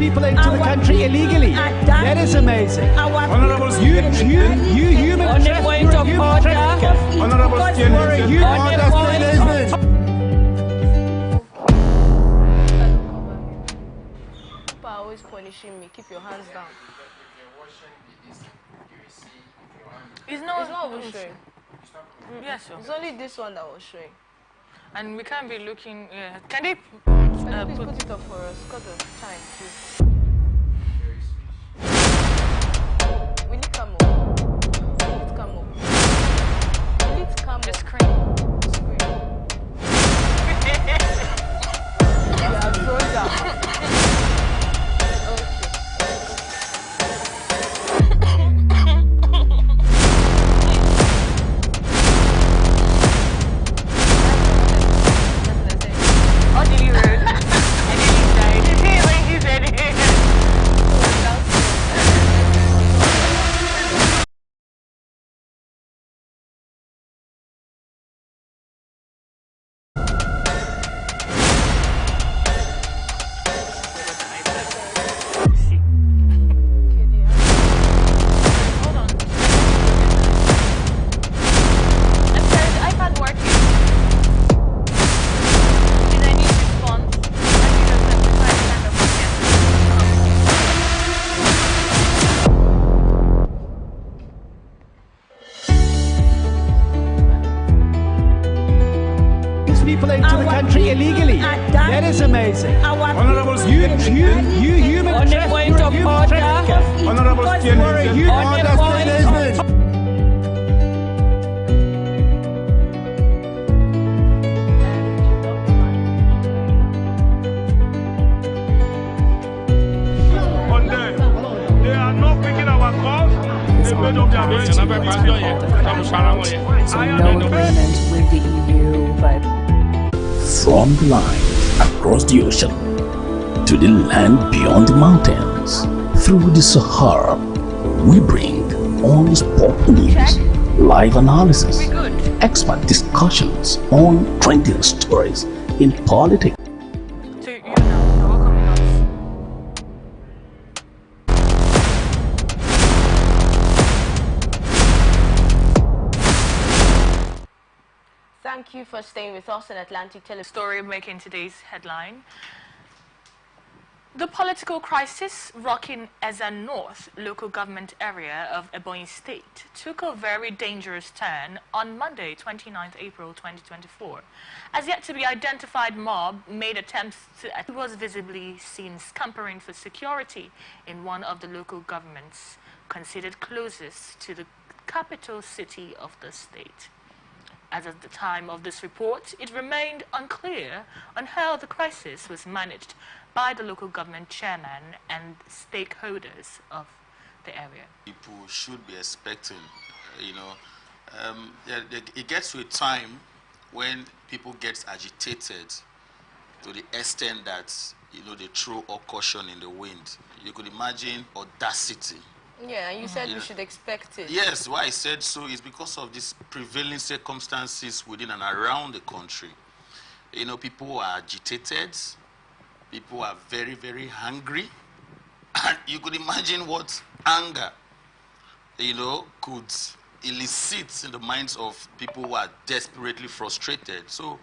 People into the country illegally. That is amazing. Honourable you human trafficker. Honourable you order. People are always punishing me. Keep your hands down. It's not even showing. Yes, sir. It's only this one that was showing. And we can't be looking. Can they please put it up for us because of time, please. Will it come up? Will it come up? Will it come the up? screen? Yeah, throw down. People into the country illegally. That is amazing. Honourable you human trafficker. Honourable you order. They are not picking our calls. They made up their minds. So no agreement with the EU, but from the line across the ocean to the land beyond the mountains, through the Sahara, we bring on-the-spot news, live analysis, expert discussions on trending stories in politics. Thank you for staying with us on Atlantic Television. Story making today's headline. The political crisis rocking Ezza North local government area of Ebonyi State took a very dangerous turn on Monday, 29th April 2024. As yet to be identified mob made attempts to... It was visibly seen scampering for security in one of the local governments considered closest to the capital city of the state. As of the time of this report, it remained unclear on how the crisis was managed by the local government chairman and stakeholders of the area. People should be expecting, it gets to a time when people get agitated to the extent that, they throw all caution in the wind. You could imagine audacity. Yeah, and you said we should expect it. Yes, why I said so is because of these prevailing circumstances within and around the country. People are agitated, people are very, very hungry, and you could imagine what anger, could elicit in the minds of people who are desperately frustrated. So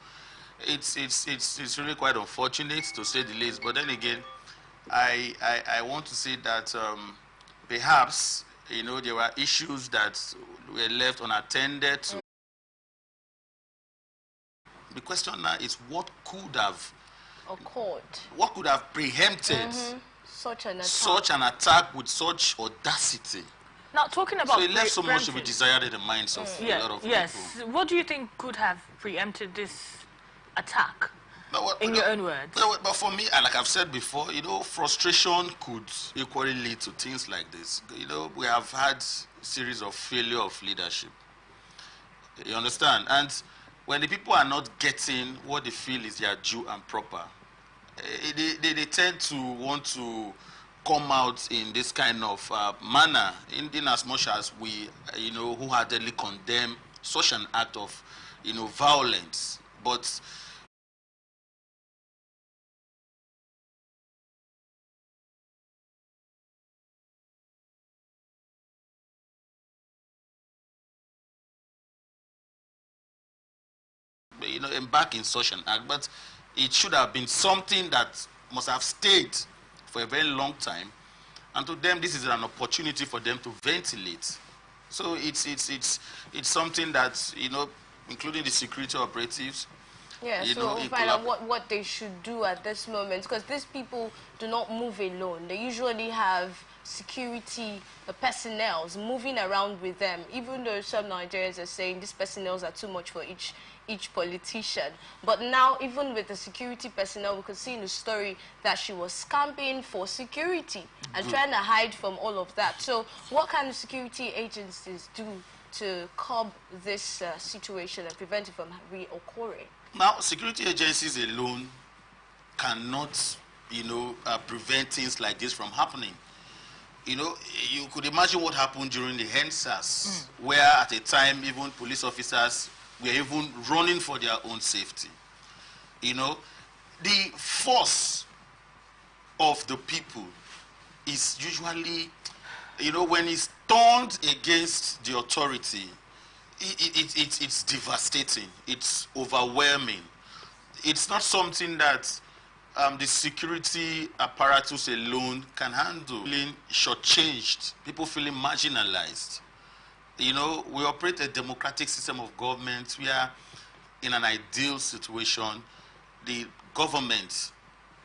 it's really quite unfortunate, to say the least. But then again, I want to say that perhaps, there were issues that were left unattended to. The question now is what could have occurred? What could have preempted such an attack? Such an attack with such audacity? Now, talking about So it left so much to be preemptive- desired in the minds of a lot of yes. people. What do you think could have preempted this attack? In your own words. But for me, like I've said before, frustration could equally lead to things like this. We have had series of failure of leadership. You understand? And when the people are not getting what they feel is their due and proper, they tend to want to come out in this kind of manner, in as much as we, wholeheartedly condemn such an act of, violence. But embark in such an act, but it should have been something that must have stayed for a very long time, and to them this is an opportunity for them to ventilate. So it's something that, including the security operatives. Yeah, so we'll find out what they should do at this moment, because these people do not move alone. They usually have security personnel moving around with them, even though some Nigerians are saying these personnel are too much for each politician. But now, even with the security personnel, we could see in the story that she was camping for security and trying to hide from all of that. So what can the security agencies do to curb this situation and prevent it from reoccurring? Now, security agencies alone cannot, prevent things like this from happening. You could imagine what happened during the NSAS, where at a time even police officers were even running for their own safety. The force of the people is usually, when it's turned against the authority, it's devastating. It's overwhelming. It's not something that the security apparatus alone can handle. Feeling shortchanged, people feeling marginalized. We operate a democratic system of government. We are in an ideal situation. The government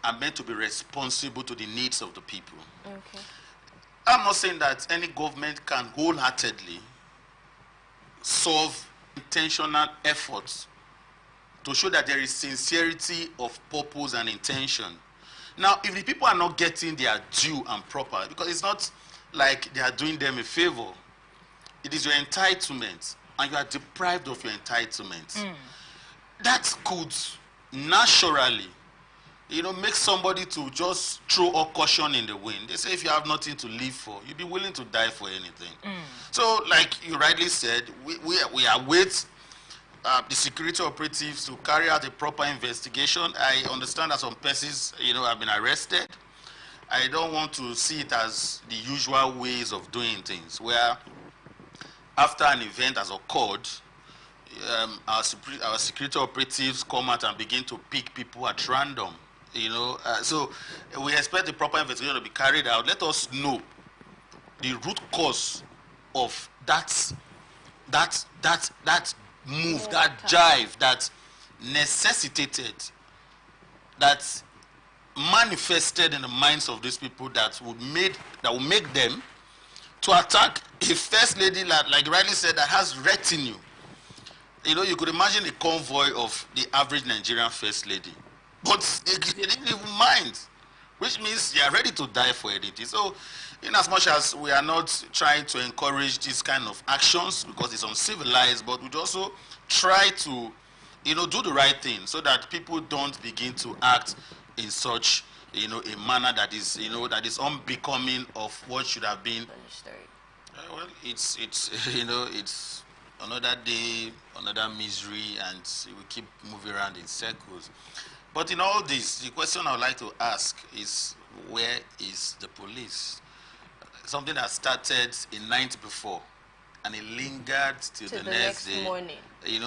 are meant to be responsible to the needs of the people. Okay. I'm not saying that any government can wholeheartedly solve intentional efforts to show that there is sincerity of purpose and intention. Now, if the people are not getting their due and proper, because it's not like they are doing them a favor, it is your entitlement, and you are deprived of your entitlement. That could naturally, make somebody to just throw all caution in the wind. They say if you have nothing to live for, you'll be willing to die for anything. So, like you rightly said, we await the security operatives to carry out a proper investigation. I understand that some persons, have been arrested. I don't want to see it as the usual ways of doing things, where after an event has occurred, our security operatives come out and begin to pick people at random. So we expect the proper investigation to be carried out. Let us know the root cause of that move, that jive, that necessitated, that manifested in the minds of these people that will make them to attack a first lady, like rightly said, that has retinue. You could imagine a convoy of the average Nigerian first lady, but they didn't even mind, which means they are ready to die for anything. So, in as much as we are not trying to encourage these kind of actions because it's uncivilized, but we'd also try to, do the right thing so that people don't begin to act in such, a manner that is, that is unbecoming of what should have been. Well, it's it's another day, another misery, and we keep moving around in circles. But in all this, the question I would like to ask is, where is the police? Something that started a night before, and it lingered till the next day, morning.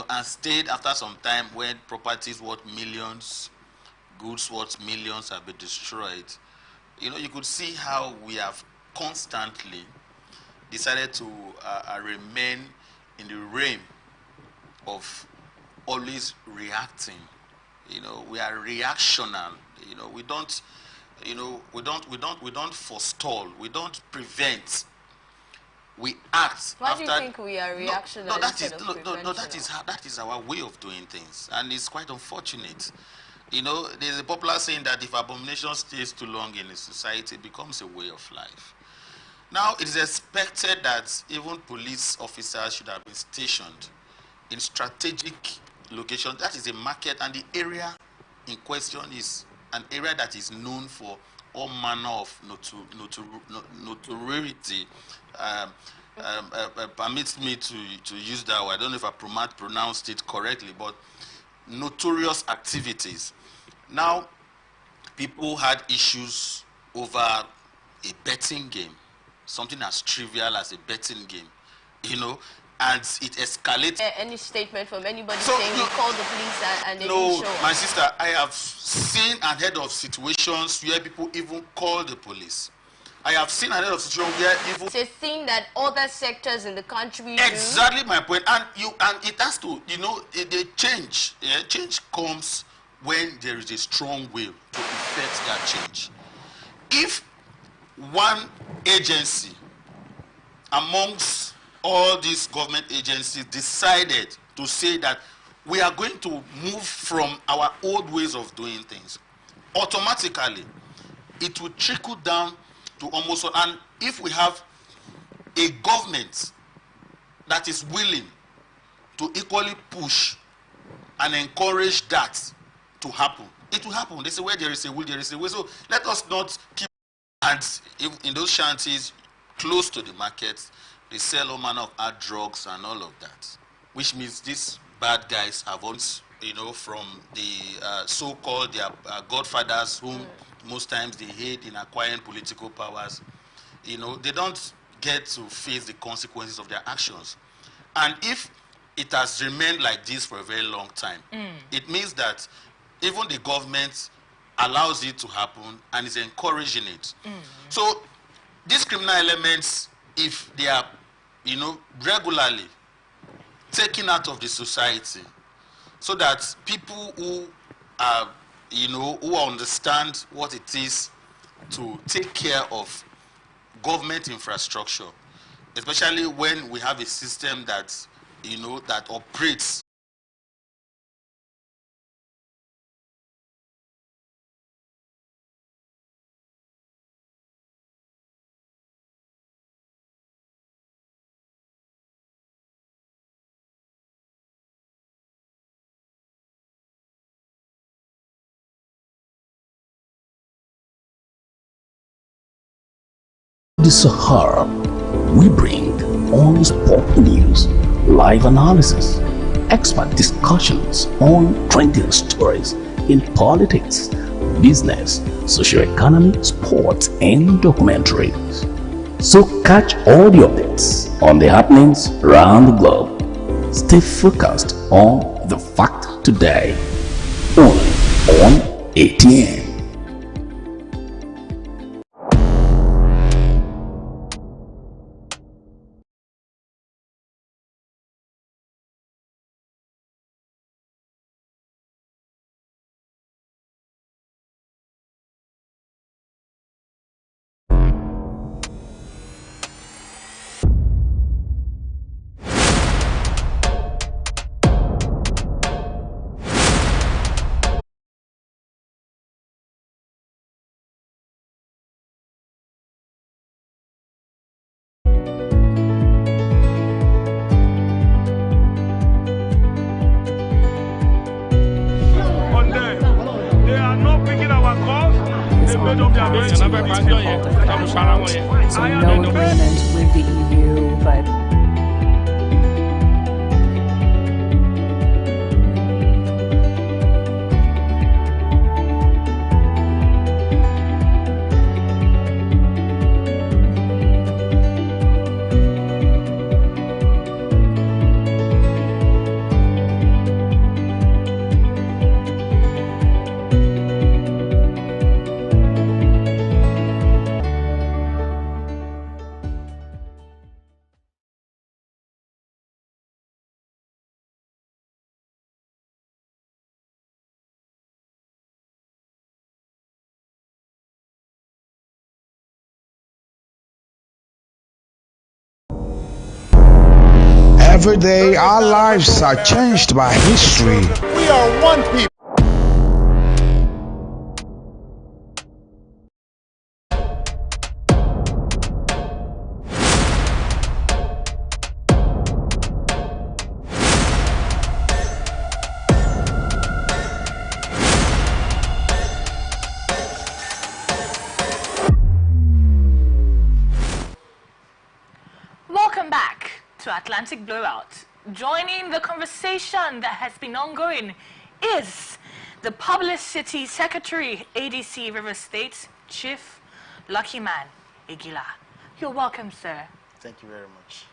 And stayed after some time when properties worth millions, goods worth millions have been destroyed. You could see how we have constantly decided to remain in the realm of always reacting. We are reactional. We don't forestall. We don't prevent. we act Why after. do you think we are reactionary instead of No, that is our way of doing things, and it's quite unfortunate. You know, there's a popular saying that if abomination stays too long in a society, it becomes a way of life. Now, it is expected that even police officers should have been stationed in strategic locations. That is a market, and the area in question is an area that is known for all manner of notoriety. Permits me to use that word. I don't know if I pronounced it correctly, but notorious activities. Now, people had issues over a betting game, something as trivial as a betting game, you know, and it escalates. Any statement from anybody saying we called the police and they didn't show up? My sister, I have seen and heard of situations where people even call the police. I have seen and heard of situations where even... It's a thing that other sectors in the country do. Exactly my point. And it has to, you know, the change. Yeah, change comes when there is a strong will to effect that change. If one agency amongst all these government agencies decided to say that we are going to move from our old ways of doing things, automatically it will trickle down to almost all. And if we have a government that is willing to equally push and encourage that to happen, it will happen. They say where there is a will, there is a way. So let us not keep, and if in those shanties close to the markets, they sell all manner of hard drugs and all of that, which means these bad guys have once, you know, from the so-called their godfathers, whom most times they hate in acquiring political powers. You know, they don't get to face the consequences of their actions. And if it has remained like this for a very long time, it means that even the government allows it to happen and is encouraging it. So these criminal elements, if they are, you know, regularly taken out of the society, so that people who are, you know, who understand what it is to take care of government infrastructure, especially when we have a system that, you know, that operates the Sahara, we bring on-the-spot news, live analysis, expert discussions on trending stories in politics, business, socio-economy, sports, and documentaries. So catch all the updates on the happenings around the globe. Stay focused on the fact today, only on ATN. On them. They are not picking our calls. This They made up their article minds. is so no agreement with the EU, but Every day, our lives are changed by history. We are one people. Welcome back to Atlantic Blowout. Joining the conversation that has been ongoing is the Publicity Secretary, ADC River State, Chief Lucky Man Igila. You're welcome, sir. Thank you very much.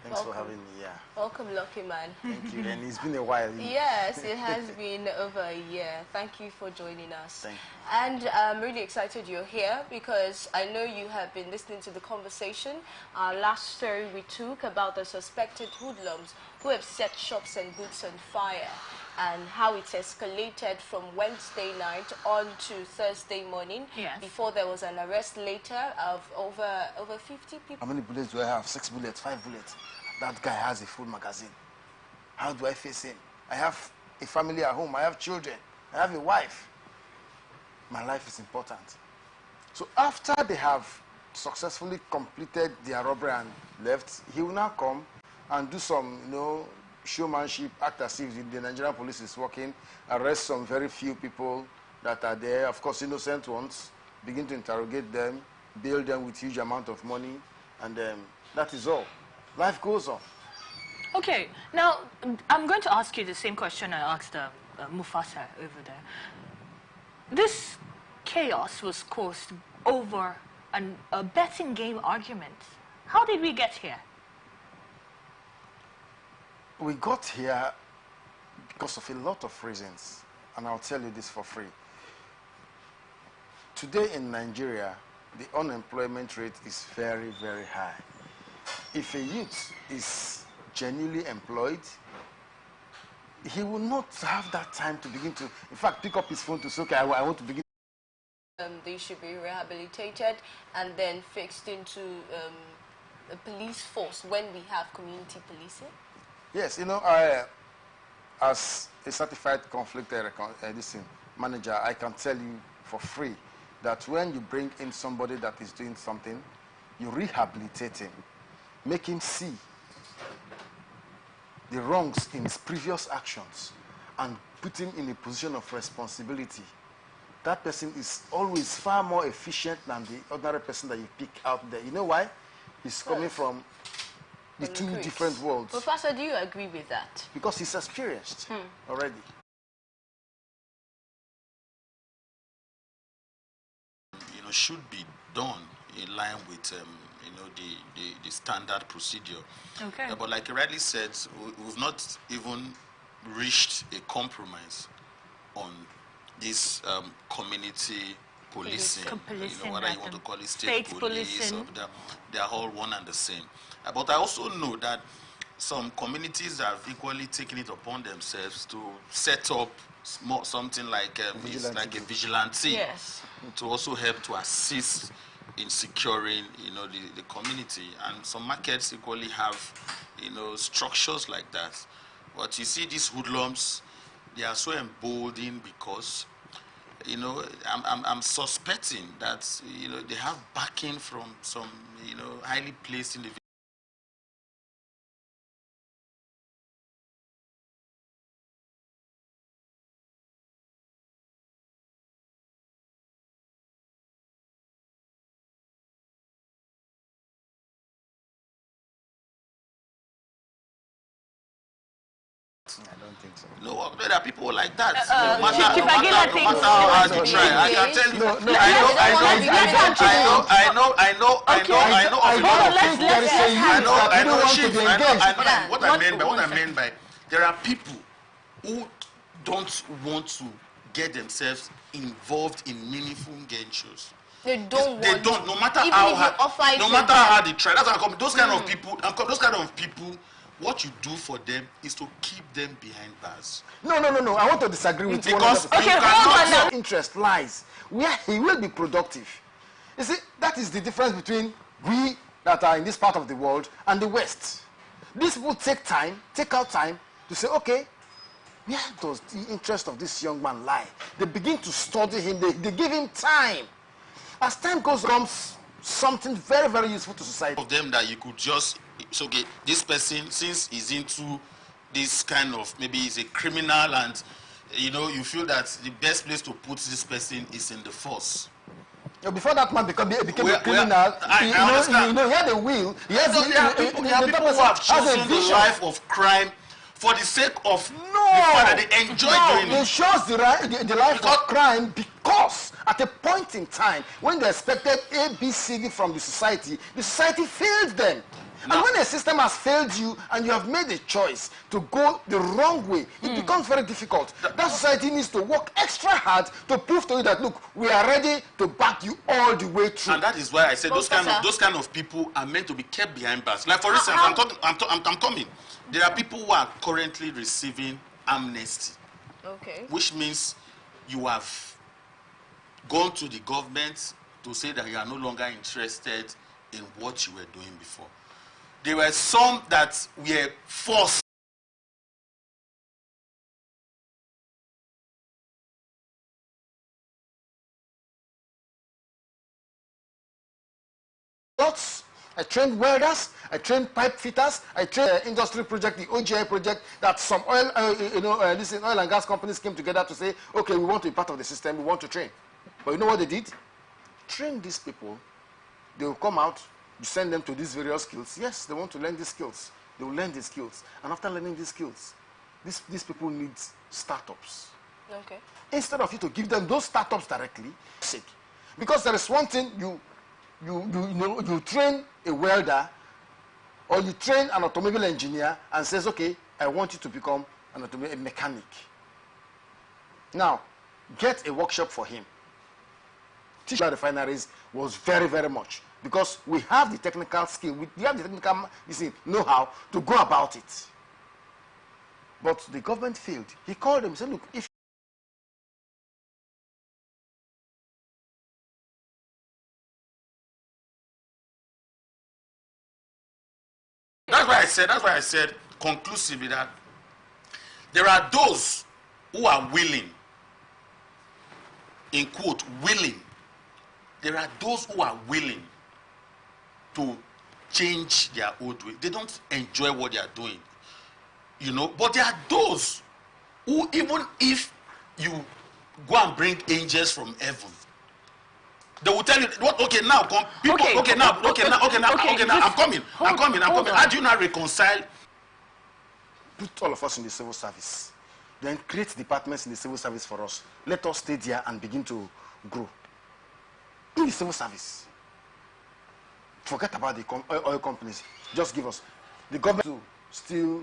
Thanks for having me. Yeah. Welcome, Lucky Man. Thank you. And it's been a while. Yes, it has been over a year. Thank you for joining us. Thank you. And I'm really excited you're here because I know you have been listening to the conversation. Our last story we took about the suspected hoodlums who have set shops and goods on fire and how it's escalated from Wednesday night on to Thursday morning. Yes. Before there was an arrest later of over 50 people. How many bullets do I have? 6 bullets, 5 bullets. That guy has a full magazine. How do I face him? I have a family at home. I have children. I have a wife. My life is important. So after they have successfully completed their robbery and left, he will now come and do some, showmanship, act as if the Nigerian police is working, arrest some very few people that are there, of course innocent ones, begin to interrogate them, bill them with huge amount of money, and that is all. Life goes on. Okay, now I'm going to ask you the same question I asked Mufasa over there. This chaos was caused over a betting game argument. How did we get here? We got here because of a lot of reasons, and I'll tell you this for free. Today in Nigeria, the unemployment rate is very, very high. If a youth is genuinely employed, he will not have that time to begin to, in fact, pick up his phone to say, okay, I want to begin. They should be rehabilitated and then fixed into a police force when we have community policing. Yes, I, as a certified conflict manager, I can tell you for free that when you bring in somebody that is doing something, you rehabilitate him, make him see the wrongs in his previous actions and put him in a position of responsibility. That person is always far more efficient than the ordinary person that you pick out there. You know why? He's coming from the two different worlds. Professor, do you agree with that? Because he's experienced already. Should be done in line with the standard procedure. Okay. But like you rightly said, we've not even reached a compromise on this community policing. Whether you want to call it state police, or they are all one and the same. But I also know that some communities have equally taken it upon themselves to set up something like a vigilante, yes, to also help to assist in securing the community. And some markets equally have structures like that. But you see these hoodlums, they are so emboldened because I'm suspecting that they have backing from some highly placed individuals. I don't think so. No, there are people like that. no matter how hard you try, I can tell you. What I mean by there are people who don't want to get themselves involved in meaningful ventures. They don't. No matter how hard they try. That's how those kind of people. What you do for them is to keep them behind bars. No. I want to disagree with you. Because your interest lies where he will be productive. You see, that is the difference between we that are in this part of the world and the West. These people take out time to say, okay, where does the interest of this young man lie? They begin to study him. They give him time. As time goes on, something very, very useful to society. Of them that you could just, it's okay, this person, since he's into this kind of, maybe he's a criminal, and you know, you feel that the best place to put this person is in the force. Before that man became a criminal, he had a will. There are people who have chosen the life of crime for the sake of the fact that they enjoy doing it. They chose the life of crime because at a point in time when they expected A, B, C, D from the society failed them. And when a system has failed you and you have made a choice to go the wrong way, it becomes very difficult. That society needs to work extra hard to prove to you that, look, we are ready to back you all the way through. And that is why I said those kind of people are meant to be kept behind bars. Like, for instance, I'm coming. There are people who are currently receiving amnesty. Okay. Which means you have gone to the government to say that you are no longer interested in what you were doing before. There were some that were forced. I trained welders, I trained pipe fitters, I trained industry project, the OGI project, that some oil and gas companies came together to say, okay, we want to be part of the system, we want to train. But you know what they did? Train these people, they will come out, you send them to these various skills. Yes, they want to learn these skills. They will learn these skills. And after learning these skills, these people need startups. Okay. Instead of you to give them those startups directly, because there is one thing, you train a welder or you train an automobile engineer and says, okay, I want you to become a mechanic. Now, get a workshop for him. Teach refineries was very, very much, because we have the technical skill, we have the technical know-how to go about it. But the government failed. He called them and said, look, if That's why I said conclusively that there are those who are willing, in quote, willing. There are those who are willing to change their old way. They don't enjoy what they are doing, you know. But there are those who, even if you go and bring angels from heaven, they will tell you, what? Okay, now come, people. Okay, now, I'm coming. How do you now reconcile? Put all of us in the civil service, then create departments in the civil service for us. Let us stay there and begin to grow in the civil service. Forget about the oil companies. Just give us the government to still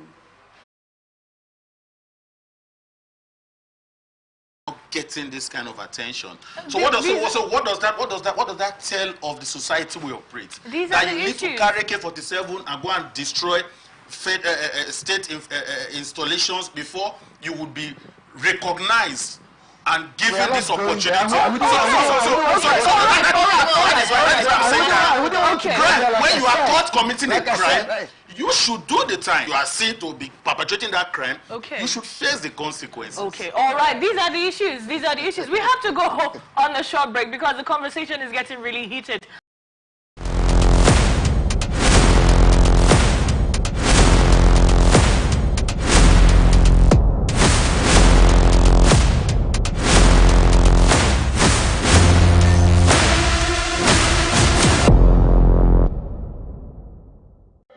getting this kind of attention. So what does that tell of the society we operate? These that are the you need issues. to carry AK-47 and go and destroy state installations before you would be recognized and given this opportunity. When you are caught committing a crime, you should do the time. You are seen to be perpetrating that crime. Okay. You should face the consequences. Okay, all right. These are the issues. We have to go on a short break because the conversation is getting really heated.